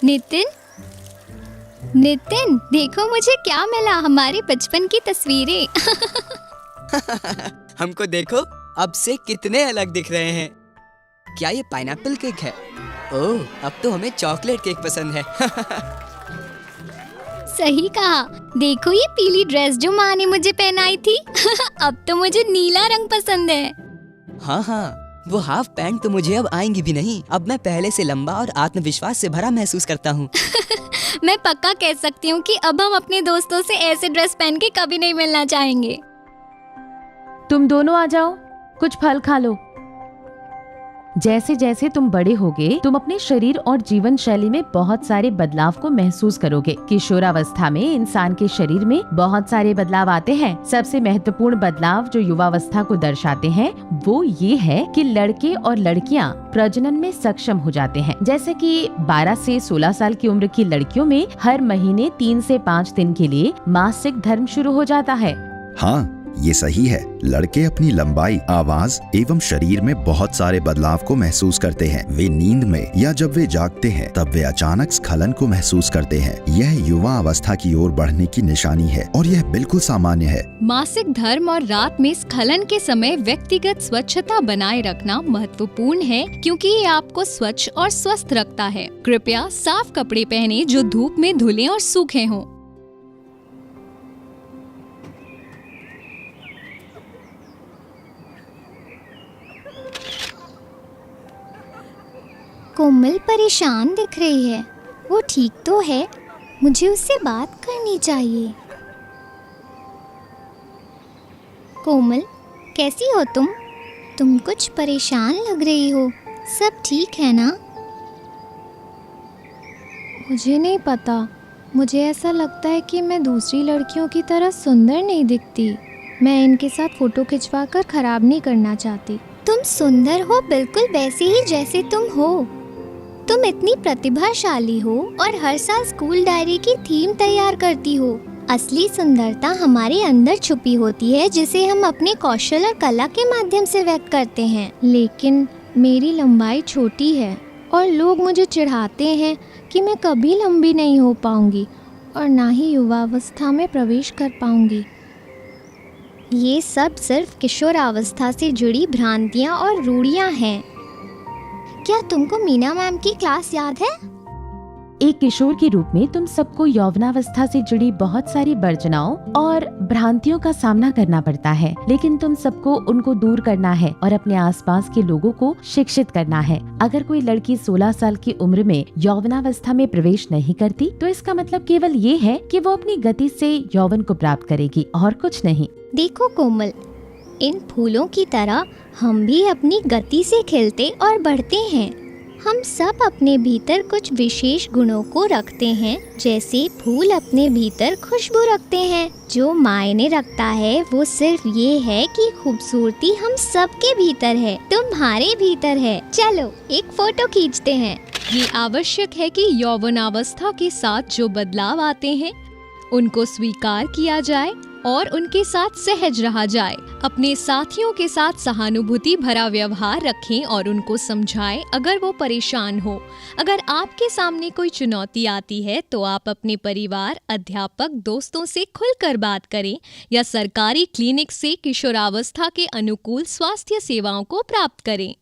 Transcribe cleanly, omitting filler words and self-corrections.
नितिन, नितिन, देखो मुझे क्या मिला, हमारे बचपन की तस्वीरें। हमको देखो, अब से कितने अलग दिख रहे हैं। क्या ये पाइनएप्पल केक है? ओह, अब तो हमें चॉकलेट केक पसंद है। सही कहा। देखो ये पीली ड्रेस जो माँ ने मुझे पहनाई थी। अब तो मुझे नीला रंग पसंद है। हाँ, वो हाफ पैंट तो मुझे अब आएंगी भी नहीं। अब मैं पहले से लंबा और आत्मविश्वास से भरा महसूस करता हूँ। मैं पक्का कह सकती हूँ कि अब हम अपने दोस्तों से ऐसे ड्रेस पहन के कभी नहीं मिलना चाहेंगे। तुम दोनों आ जाओ, कुछ फल खा लो। जैसे जैसे तुम बड़े होगे, तुम अपने शरीर और जीवन शैली में बहुत सारे बदलाव को महसूस करोगे। किशोरावस्था में इंसान के शरीर में बहुत सारे बदलाव आते हैं। सबसे महत्वपूर्ण बदलाव जो युवावस्था को दर्शाते हैं वो ये है कि लड़के और लड़कियां प्रजनन में सक्षम हो जाते हैं। जैसे कि 12 से 16 साल की उम्र की लड़कियों में हर महीने 3 से 5 दिन के लिए मासिक धर्म शुरू हो जाता है। हाँ, ये सही है। लड़के अपनी लंबाई, आवाज एवं शरीर में बहुत सारे बदलाव को महसूस करते हैं। वे नींद में या जब वे जागते हैं तब वे अचानक स्खलन को महसूस करते हैं। यह युवा अवस्था की ओर बढ़ने की निशानी है और यह बिल्कुल सामान्य है। मासिक धर्म और रात में स्खलन के समय व्यक्तिगत स्वच्छता बनाए रखना महत्वपूर्ण है, क्योंकि ये आपको स्वच्छ और स्वस्थ रखता है। कृपया साफ कपड़े पहने जो धूप में धुले और सूखे हों। कोमल परेशान दिख रही है। वो ठीक तो है, मुझे उससे बात करनी चाहिए। कोमल, कैसी हो तुम? तुम कुछ परेशान लग रही हो। सब ठीक है ना? मुझे नहीं पता। मुझे ऐसा लगता है कि मैं दूसरी लड़कियों की तरह सुंदर नहीं दिखती। मैं इनके साथ फोटो खिंचवा कर खराब नहीं करना चाहती। तुम सुंदर हो, बिल्कुल वैसे ही जैसे तुम हो। तुम इतनी प्रतिभाशाली हो और हर साल स्कूल डायरी की थीम तैयार करती हो। असली सुंदरता हमारे अंदर छुपी होती है, जिसे हम अपने कौशल और कला के माध्यम से व्यक्त करते हैं। लेकिन मेरी लंबाई छोटी है और लोग मुझे चिढ़ाते हैं कि मैं कभी लंबी नहीं हो पाऊंगी और ना ही युवावस्था में प्रवेश कर पाऊंगी। ये सब सिर्फ किशोरावस्था से जुड़ी भ्रांतियाँ और रूढ़ियाँ हैं। क्या तुमको मीना मैम की क्लास याद है? एक किशोर के रूप में तुम सबको यौवनावस्था से जुड़ी बहुत सारी वर्जनाओं और भ्रांतियों का सामना करना पड़ता है, लेकिन तुम सबको उनको दूर करना है और अपने आसपास के लोगों को शिक्षित करना है। अगर कोई लड़की 16 साल की उम्र में यौवनावस्था में प्रवेश नहीं करती तो इसका मतलब केवल ये है कि वो अपनी गति से यौवन को प्राप्त करेगी और कुछ नहीं। देखो कोमल, इन फूलों की तरह हम भी अपनी गति से खिलते और बढ़ते हैं। हम सब अपने भीतर कुछ विशेष गुणों को रखते हैं, जैसे फूल अपने भीतर खुशबू रखते हैं। जो मायने रखता है वो सिर्फ ये है कि खूबसूरती हम सबके भीतर है, तुम्हारे भीतर है। चलो एक फोटो खींचते हैं। ये आवश्यक है कि यौवनावस्था के साथ जो बदलाव आते हैं उनको स्वीकार किया जाए और उनके साथ सहज रहा जाए। अपने साथियों के साथ सहानुभूति भरा व्यवहार रखें और उनको समझाएं अगर वो परेशान हो। अगर आपके सामने कोई चुनौती आती है तो आप अपने परिवार, अध्यापक, दोस्तों से खुलकर बात करें या सरकारी क्लिनिक से किशोरावस्था के अनुकूल स्वास्थ्य सेवाओं को प्राप्त करें।